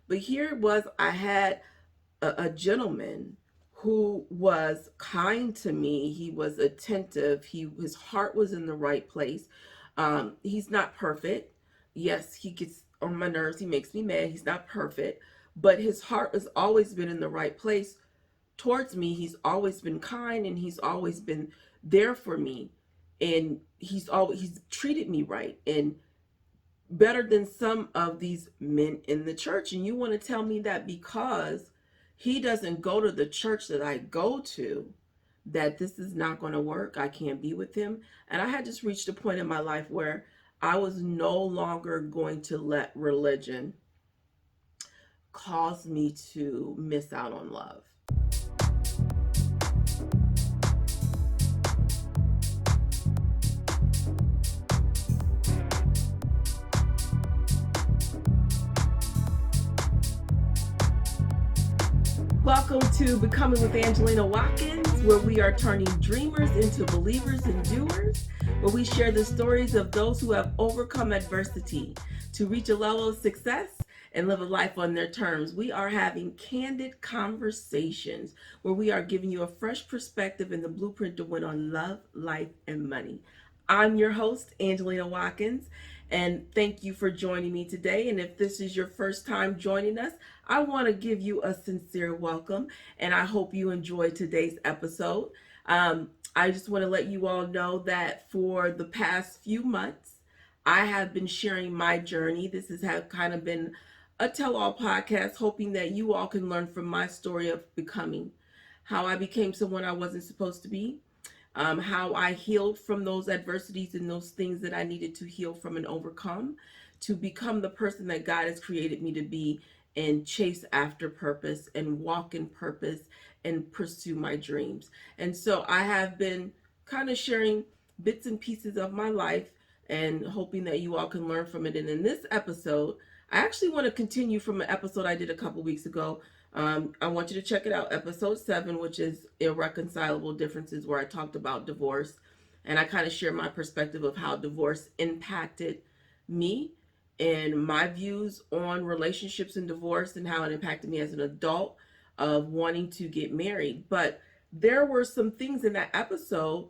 But here it was, I had a gentleman who was kind to me. He was attentive. His heart was in the right place. He's not perfect. Yes, he gets on my nerves. He makes me mad. He's not perfect, but his heart has always been in the right place towards me. He's always been kind, and he's always been there for me, and he's treated me right and better than some of these men in the church. And you want to tell me that because he doesn't go to the church that I go to, that this is not going to work? I can't be with him. And I had just reached a point in my life where I was no longer going to let religion cause me to miss out on love. Welcome to Becoming with Angelina Watkins, where we are turning dreamers into believers and doers, where we share the stories of those who have overcome adversity to reach a level of success and live a life on their terms. We are having candid conversations where we are giving you a fresh perspective and the blueprint to win on love, life, and money. I'm your host, Angelina Watkins, and thank you for joining me today. And if this is your first time joining us, I want to give you a sincere welcome, and I hope you enjoyed today's episode. I just want to let you all know that for the past few months, I have been sharing my journey. This has kind of been a tell-all podcast, hoping that you all can learn from my story of becoming, how I became someone I wasn't supposed to be, how I healed from those adversities and those things that I needed to heal from and overcome to become the person that God has created me to be and chase after purpose and walk in purpose and pursue my dreams. And so I have been kind of sharing bits and pieces of my life and hoping that you all can learn from it. And in this episode, I actually want to continue from an episode I did a couple weeks ago. I want you to check it out, episode 7, which is Irreconcilable Differences, where I talked about divorce. And I kind of share my perspective of how divorce impacted me and my views on relationships and divorce and how it impacted me as an adult of wanting to get married. But there were some things in that episode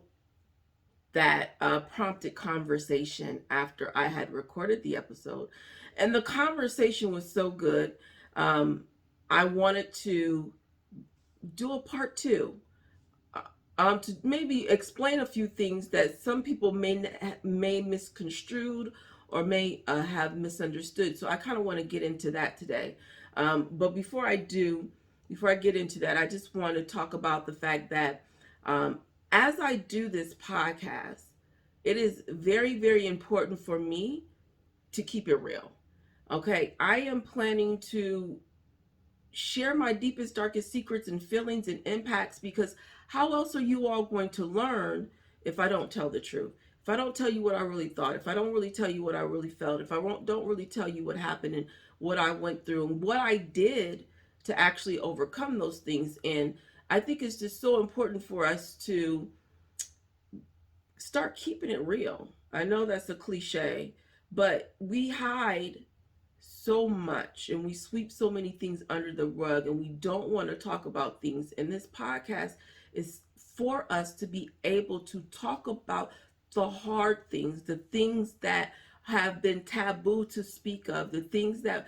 that prompted conversation after I had recorded the episode. And the conversation was so good. I wanted to do a part 2, to maybe explain a few things that some people may misconstrued or may have misunderstood. So I kind of want to get into that today. But before I get into that, I just want to talk about the fact that as I do this podcast, it is very, very important for me to keep it real. Okay, I am planning to share my deepest, darkest secrets and feelings and impacts, because how else are you all going to learn if I don't tell the truth? If I don't tell you what I really thought, if I don't really tell you what I really felt, if I don't really tell you what happened and what I went through and what I did to actually overcome those things. And I think it's just so important for us to start keeping it real. I know that's a cliche, but we hide so much and we sweep so many things under the rug and we don't want to talk about things. And this podcast is for us to be able to talk about the hard things, the things that have been taboo to speak of, the things that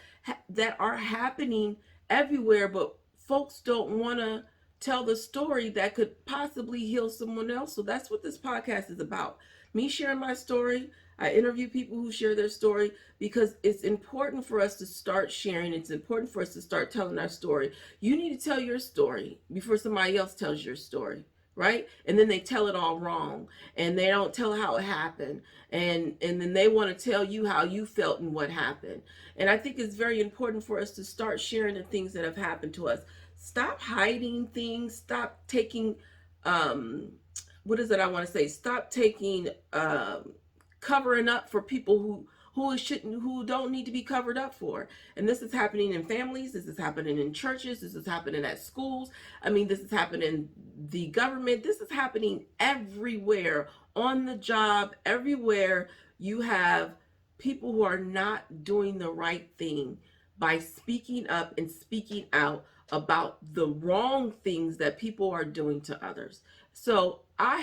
are happening everywhere, but folks don't want to tell the story that could possibly heal someone else. So that's what this podcast is about. Me sharing my story. I interview people who share their story because it's important for us to start sharing. It's important for us to start telling our story. You need to tell your story before somebody else tells your story, right? And then they tell it all wrong and they don't tell how it happened. And then they want to tell you how you felt and what happened. And I think it's very important for us to start sharing the things that have happened to us. Stop hiding things. Stop taking, what is it I want to say? Stop taking, covering up for people who don't need to be covered up for. And this is happening in families, this is happening in churches, this is happening at schools. I mean, this is happening in the government, this is happening everywhere, on the job, everywhere you have people who are not doing the right thing, by speaking up and speaking out about the wrong things that people are doing to others. So I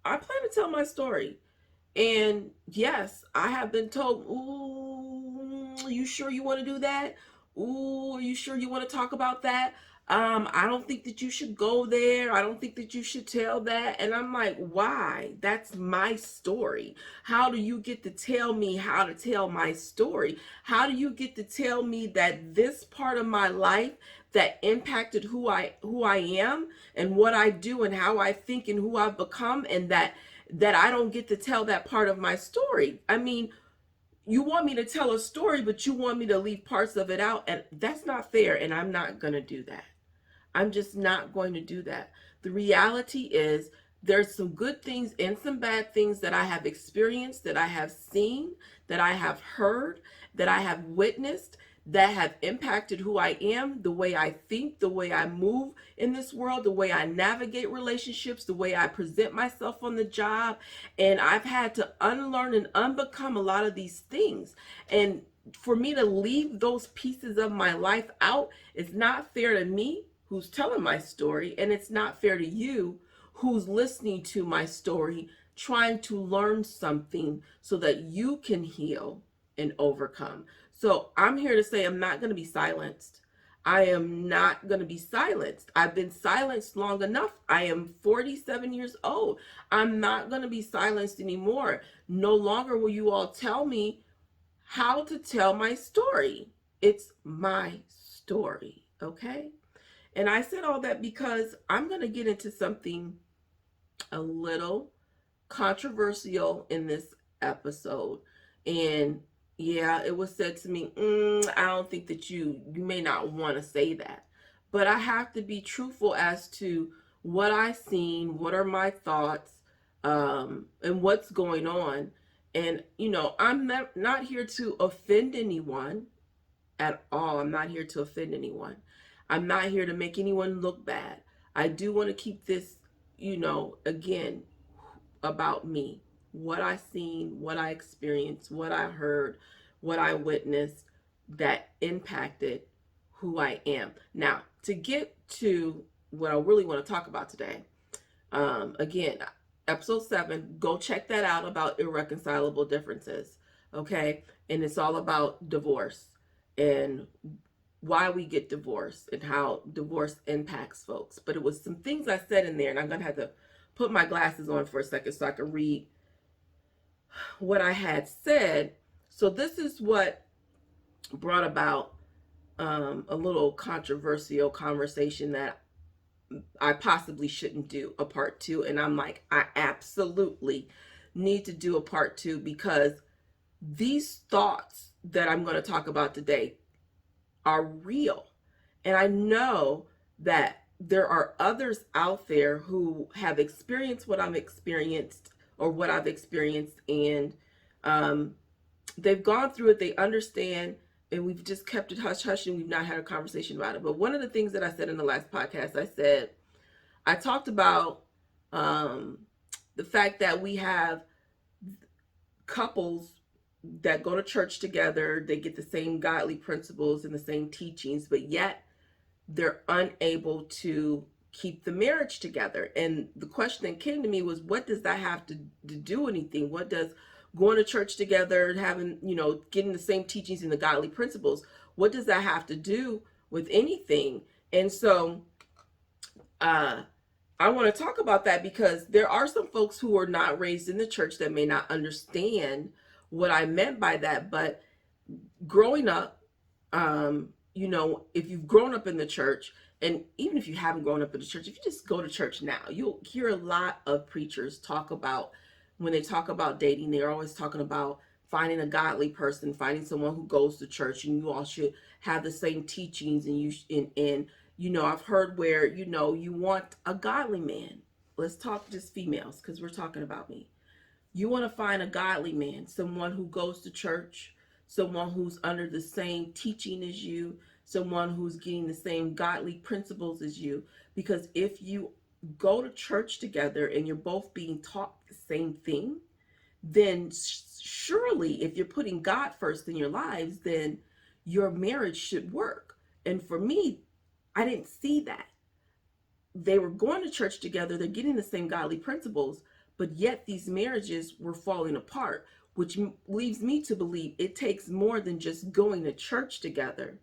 plan to tell my story. And yes, I have been told, ooh, you sure you want to do that? Ooh, are you sure you want to talk about that? I don't think that you should go there. I don't think that you should tell that. And I'm like, why? That's my story. How do you get to tell me how to tell my story? How do you get to tell me that this part of my life that impacted who I am and what I do and how I think and who I've become, and that I don't get to tell that part of my story? I mean, you want me to tell a story, but you want me to leave parts of it out, and that's not fair, and I'm not going to do that. I'm just not going to do that. The reality is there's some good things and some bad things that I have experienced, that I have seen, that I have heard, that I have witnessed, that have impacted who I am, the way I think, the way I move in this world, the way I navigate relationships, the way I present myself on the job. And I've had to unlearn and unbecome a lot of these things. And for me to leave those pieces of my life out is not fair to me, who's telling my story, and it's not fair to you who's listening to my story, trying to learn something so that you can heal and overcome. So I'm here to say I'm not going to be silenced. I am not going to be silenced. I've been silenced long enough. I am 47 years old. I'm not going to be silenced anymore. No longer will you all tell me how to tell my story. It's my story, okay? And I said all that because I'm going to get into something a little controversial in this episode. And yeah, it was said to me, I don't think that you may not want to say that. But I have to be truthful as to what I've seen, what are my thoughts, and what's going on. And, I'm not here to offend anyone at all. I'm not here to offend anyone. I'm not here to make anyone look bad. I do want to keep this, again, about me, what I seen, what I experienced, what I heard, what I witnessed that impacted who I am. Now, to get to what I really want to talk about today, again, episode 7, go check that out about irreconcilable differences, okay? And it's all about divorce and why we get divorced and how divorce impacts folks. But it was some things I said in there, and I'm going to have to put my glasses on for a second so I can read what I had said. So this is what brought about a little controversial conversation that I possibly shouldn't do a part 2. And I'm like, I absolutely need to do a part 2 because these thoughts that I'm going to talk about today are real. And I know that there are others out there who have experienced what I'm experienced or what I've experienced, and they've gone through it, they understand, and we've just kept it hush hush and we've not had a conversation about it. But one of the things that I said in the last podcast, I talked about the fact that we have couples that go to church together, they get the same godly principles and the same teachings, but yet they're unable to keep the marriage together. And the question that came to me was, what does that have to do anything? What does going to church together, having, getting the same teachings and the godly principles, what does that have to do with anything? And so I want to talk about that because there are some folks who are not raised in the church that may not understand what I meant by that. But growing up, if you've grown up in the church, and even if you haven't grown up in the church, if you just go to church now, you'll hear a lot of preachers talk about, when they talk about dating, they're always talking about finding a godly person, finding someone who goes to church, and you all should have the same teachings. And I've heard where, you want a godly man. Let's talk just females because we're talking about me. You want to find a godly man, someone who goes to church, someone who's under the same teaching as you, someone who's getting the same godly principles as you. Because if you go to church together and you're both being taught the same thing, then surely if you're putting God first in your lives, then your marriage should work. And for me, I didn't see that. They were going to church together, they're getting the same godly principles, but yet these marriages were falling apart, which leaves me to believe it takes more than just going to church together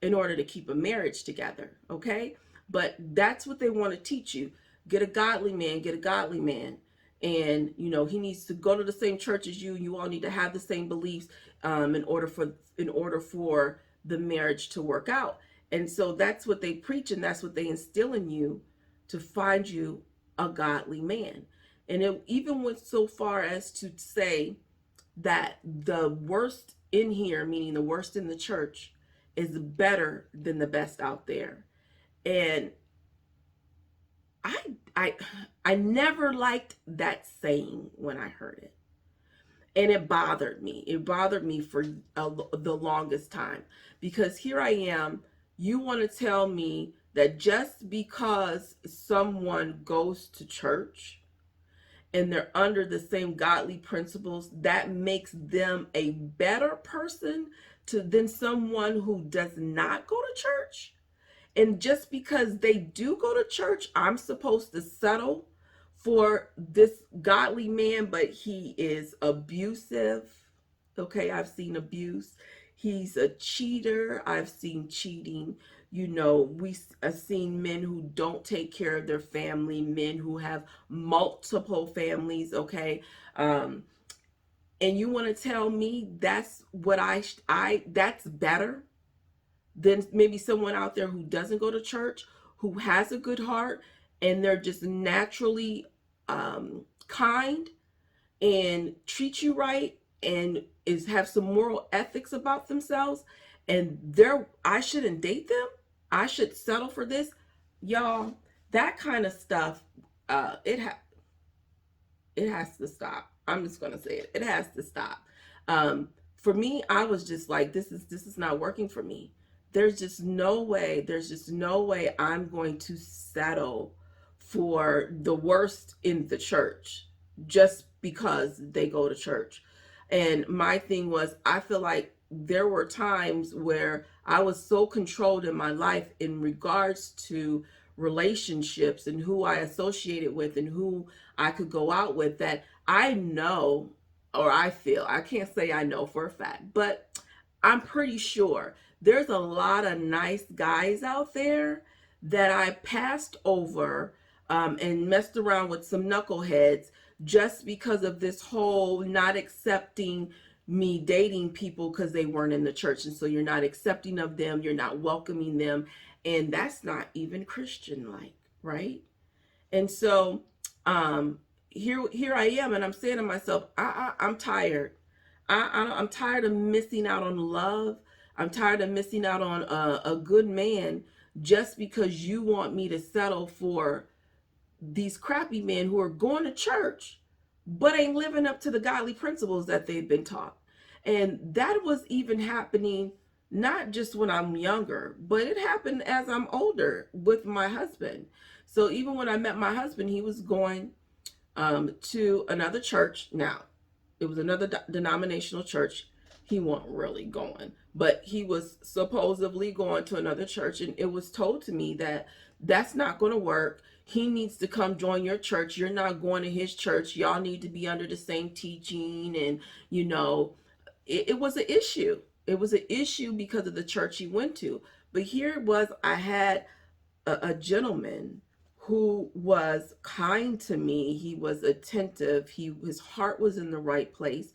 in order to keep a marriage together, okay? But that's what they want to teach you. Get a godly man, get a godly man. And he needs to go to the same church as you. You all need to have the same beliefs in order for the marriage to work out. And so that's what they preach, and that's what they instill in you, to find you a godly man. And it even went so far as to say that the worst in here, meaning the worst in the church, is better than the best out there. And I I I never liked that saying when I heard it. And it bothered me. It bothered me for the longest time, because here I am, you want to tell me that just because someone goes to church and they're under the same godly principles, that makes them a better person than someone who does not go to church. And just because they do go to church, I'm supposed to settle for this godly man, but he is abusive. Okay, I've seen abuse. He's a cheater. I've seen cheating. I've seen men who don't take care of their family, men who have multiple families. Okay, and you want to tell me that's what that's better than maybe someone out there who doesn't go to church, who has a good heart, and they're just naturally kind and treat you right, and have some moral ethics about themselves, and I shouldn't date them. I should settle for this. Y'all, that kind of stuff, uh it ha- it has to stop. I'm just gonna say it. It has to stop. For me, I was just like, this is not working for me. There's just no way. There's just no way I'm going to settle for the worst in the church just because they go to church. And my thing was, I feel like there were times where I was so controlled in my life in regards to relationships and who I associated with and who I could go out with, that I know, or I feel, I can't say I know for a fact, but I'm pretty sure there's a lot of nice guys out there that I passed over, and messed around with some knuckleheads just because of this whole not accepting me dating people because they weren't in the church. And so you're not accepting of them, you're not welcoming them. And that's not even Christian like, right? And so here I am, and I'm saying to myself, I'm tired. I'm tired of missing out on love. I'm tired of missing out on a good man just because you want me to settle for these crappy men who are going to church but ain't living up to the godly principles that they've been taught. And that was even happening not just when I'm younger, but it happened as I'm older with my husband. So even when I met my husband, he was going to another church. Now, it was another denominational church. He wasn't really going, but he was supposedly going to another church, and it was told to me that that's not going to work. He needs to come join your church. You're not going to his church. Y'all need to be under the same teaching. And it was an issue. It was an issue because of the church he went to. But here it was, I had a gentleman who was kind to me. He was attentive. His heart was in the right place.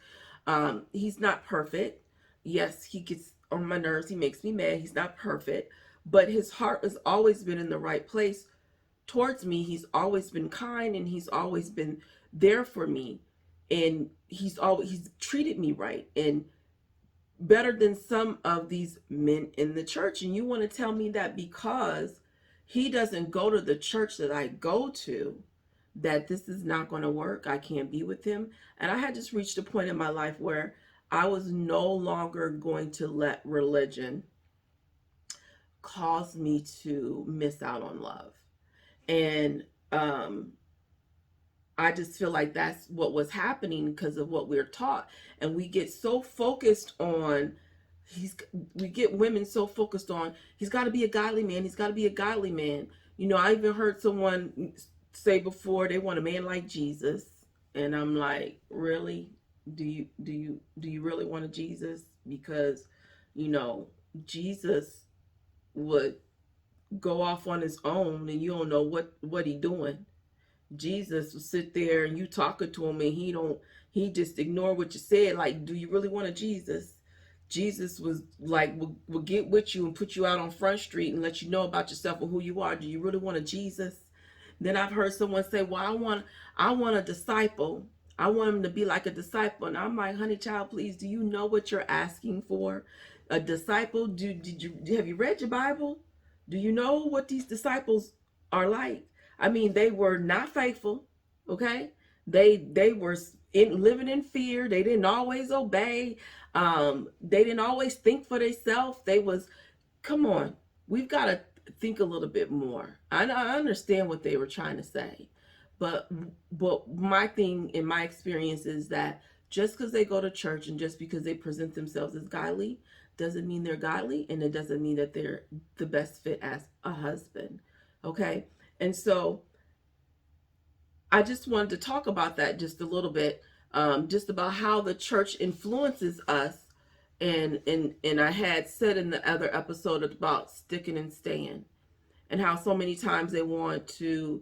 He's not perfect. Yes, he gets on my nerves. He makes me mad. He's not perfect, but his heart has always been in the right place towards me. He's always been kind, and he's always been there for me, and he's treated me right and better than some of these men in the church. And you want to tell me that because he doesn't go to the church that I go to, that this is not going to work? I can't be with him. And I had just reached a point in my life where I was no longer going to let religion cause me to miss out on love. And I just feel like that's what was happening because of what we're taught. And we get so focused on he's we get women so focused on he's got to be a godly man, he's got to be a godly man. I even heard someone say before they want a man like Jesus, and I'm like, really? Do you really want a Jesus? Because you know Jesus would go off on his own, and you don't know what he doing. Jesus will sit there and you talking to him, and he just ignore what you said. Like, do you really want a Jesus? Jesus was like, will get with you and put you out on Front Street and let you know about yourself and who you are. Do you really want a Jesus? Then I've heard someone say, well, I want a disciple. I want him to be like a disciple. And I'm like, honey child, please, do you know what you're asking for? A disciple? Have you read your Bible? Do you know what these disciples are like? I mean, they were not faithful, okay? They were living in fear. They didn't always obey. They didn't always think for themselves. They was, come on, we've got to think a little bit more. I understand what they were trying to say, but my thing in my experience is that just because they go to church and just because they present themselves as godly doesn't mean they're godly, and it doesn't mean that they're the best fit as a husband. Okay, and so I just wanted to talk about that just a little bit, just about how the church influences us, and I had said in the other episode about sticking and staying, and how so many times they want to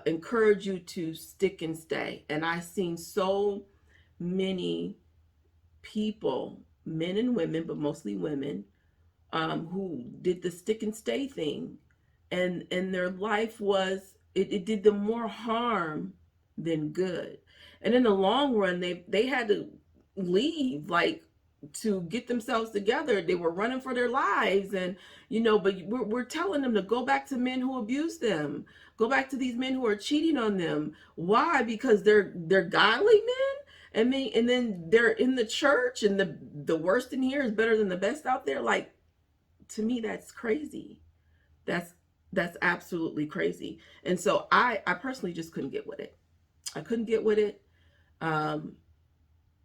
encourage you to stick and stay. And I've seen so many people, men and women, but mostly women, who did the stick and stay thing, and their life was it did them more harm than good. And in the long run, they had to leave, like, to get themselves together. They were running for their lives, and but we're telling them to go back to men who abuse them, go back to these men who are cheating on them. Why? Because they're godly men. And then they're in the church, and the worst in here is better than the best out there. Like, to me, that's crazy. That's absolutely crazy. And so I personally just couldn't get with it. I couldn't get with it. um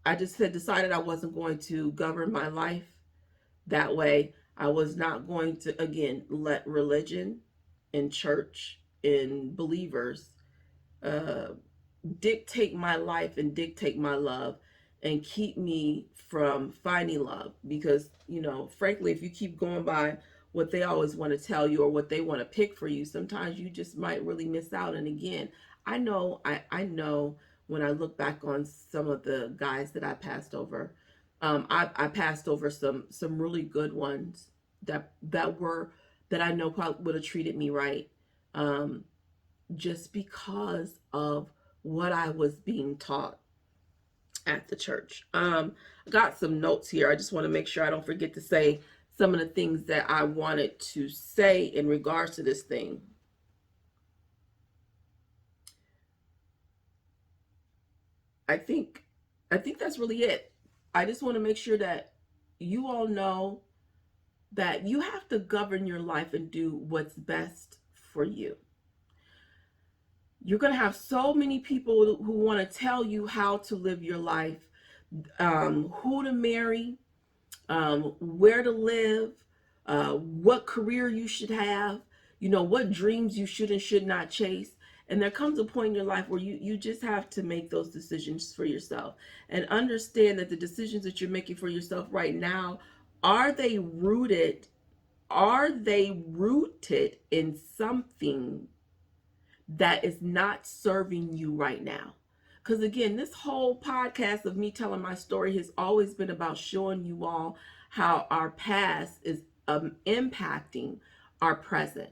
I just had decided I wasn't going to govern my life that way. I was not going to, again, let religion and church and believers uh dictate my life and dictate my love and keep me from finding love. Because frankly, if you keep going by what they always want to tell you or what they want to pick for you, sometimes you just might really miss out. And again, I know when I look back on some of the guys that I passed over, I passed over some really good ones that I know probably would have treated me right, um, just because of what I was being taught at the church. I got some notes here. I just want to make sure I don't forget to say some of the things that I wanted to say in regards to this thing. I think I think that's really it. I just want to make sure that you all know that you have to govern your life and do what's best for you. You're going to have so many people who want to tell you how to live your life, who to marry, where to live, what career you should have, what dreams you should and should not chase. And there comes a point in your life where you just have to make those decisions for yourself and understand that the decisions that you're making for yourself right now, are they rooted are they rooted in something that is not serving you right now? Because again, this whole podcast of me telling my story has always been about showing you all how our past is impacting our present.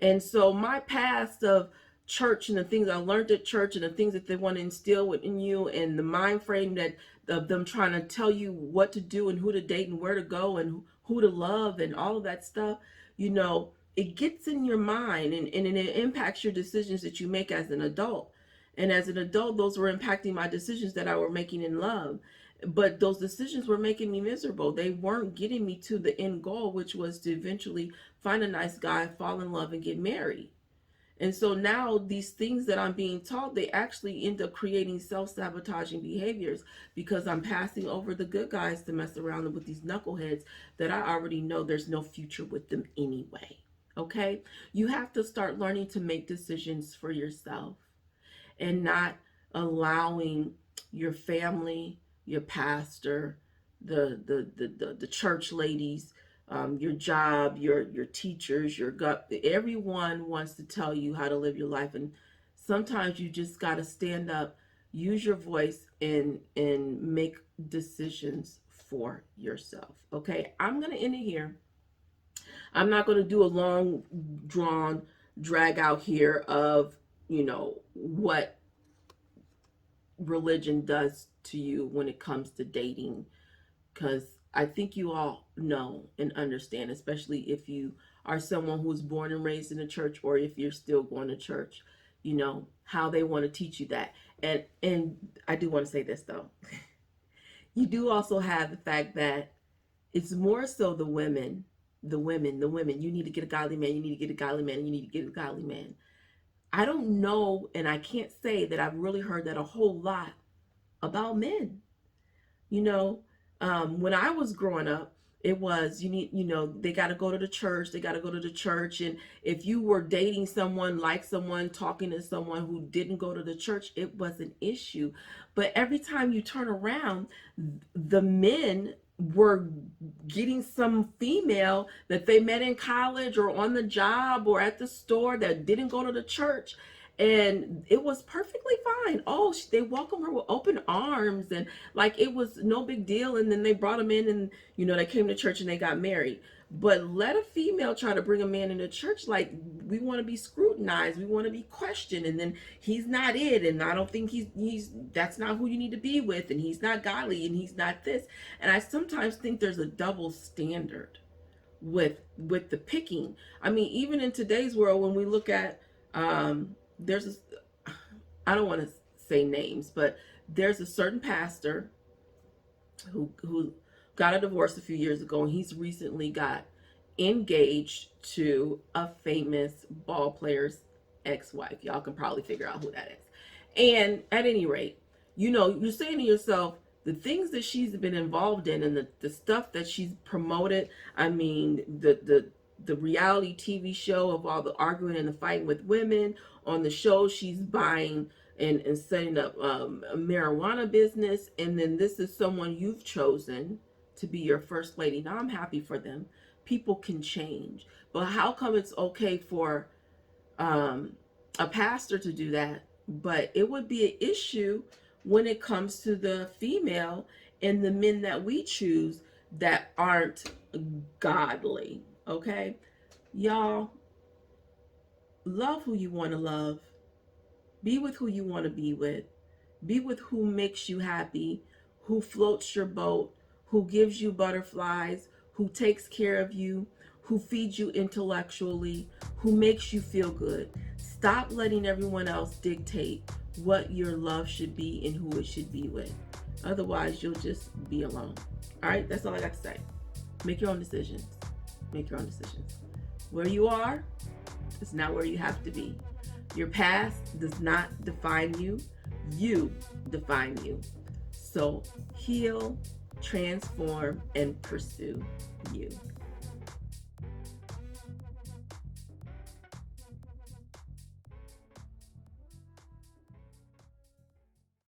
And so my past of church and the things I learned at church and the things that they want to instill within you, and the mind frame that of them trying to tell you what to do and who to date and where to go and who to love and all of that stuff, it gets in your mind, and it impacts your decisions that you make as an adult. And as an adult, those were impacting my decisions that I were making in love. But those decisions were making me miserable. They weren't getting me to the end goal, which was to eventually find a nice guy, fall in love, and get married. And so now these things that I'm being taught, they actually end up creating self-sabotaging behaviors because I'm passing over the good guys to mess around with these knuckleheads that I already know there's no future with them anyway. Okay? You have to start learning to make decisions for yourself and not allowing your family, your pastor, the church ladies, your job, your teachers, your gut. Everyone wants to tell you how to live your life, and sometimes you just got to stand up, use your voice, and make decisions for yourself. Okay, I'm gonna end it here. I'm not gonna do a long drawn drag out here of what religion does to you when it comes to dating, because I think you all know and understand, especially if you are someone who's born and raised in a church, or if you're still going to church, how they want to teach you that. And I do want to say this though. You do also have the fact that it's more so the women, you need to get a godly man, you need to get a godly man, you need to get a godly man. I don't know, and I can't say that I've really heard that a whole lot about men. You know, when I was growing up, it was they got to go to the church. They got to go to the church, and if you were dating someone, like someone, talking to someone who didn't go to the church, it was an issue. But every time you turn around, the men were getting some female that they met in college or on the job or at the store that didn't go to the church, and it was perfectly fine. Oh, they welcomed her with open arms, and like it was no big deal. And then they brought them in, and they came to church and they got married. But let a female try to bring a man into church, like we want to be scrutinized, we want to be questioned, and then he's not it, and I don't think he's that's not who you need to be with, and he's not godly, and he's not this. And I sometimes think there's a double standard with the picking. I mean, even in today's world, when we look at there's a, I don't want to say names, but there's a certain pastor who got a divorce a few years ago, and he's recently got engaged to a famous ball player's ex-wife. Y'all can probably figure out who that is. And at any rate, you're saying to yourself, the things that she's been involved in, and the stuff that she's promoted, I mean, the reality TV show of all the arguing and the fighting with women. On the show, she's buying and setting up a marijuana business. And then this is someone you've chosen to be your first lady. Now, I'm happy for them. People can change. But how come it's okay for a pastor to do that, but it would be an issue when it comes to the female and the men that we choose that aren't godly? Okay, y'all, love who you want to love, be with who you want to be with who makes you happy, who floats your boat, who gives you butterflies, who takes care of you, who feeds you intellectually, who makes you feel good. Stop letting everyone else dictate what your love should be and who it should be with. Otherwise, you'll just be alone. All right, that's all I got to say. Make your own decisions. Make your own decisions. Where you are is not where you have to be. Your past does not define you. You define you. So heal, transform, and pursue you.